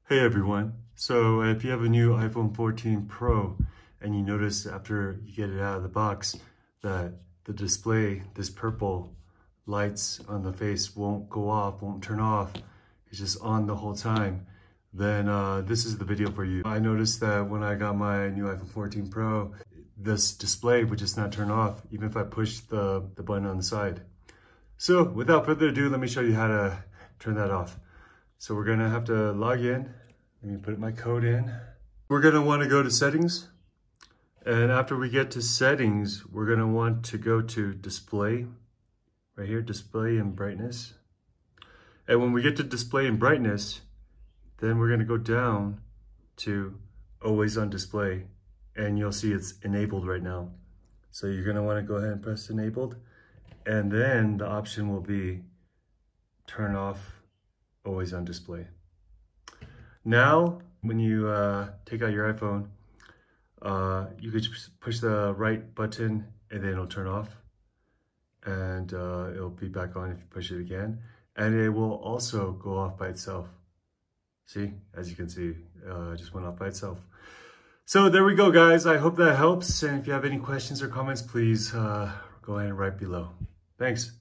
Hey everyone. So if you have a new iPhone 14 Pro and you notice after you get it out of the box that the display, this purple lights on the face won't go off, won't turn off, it's just on the whole time, then this is the video for you. I noticed that when I got my new iPhone 14 Pro, this display would just not turn off even if I pushed the button on the side. So without further ado, let me show you how to turn that off. So we're gonna have to log in. Let me put my code in. We're gonna wanna go to settings. And after we get to settings, we're gonna want to go to display, right here, display and brightness. And when we get to display and brightness, then we're gonna go down to always on display. And you'll see it's enabled right now. So you're gonna wanna go ahead and press enabled. And then the option will be turn off always on display. Now, when you take out your iPhone, you could just push the right button and then it'll turn off. And it'll be back on if you push it again. And it will also go off by itself. See, as you can see, it just went off by itself. So there we go, guys. I hope that helps. And if you have any questions or comments, please go ahead and write below. Thanks.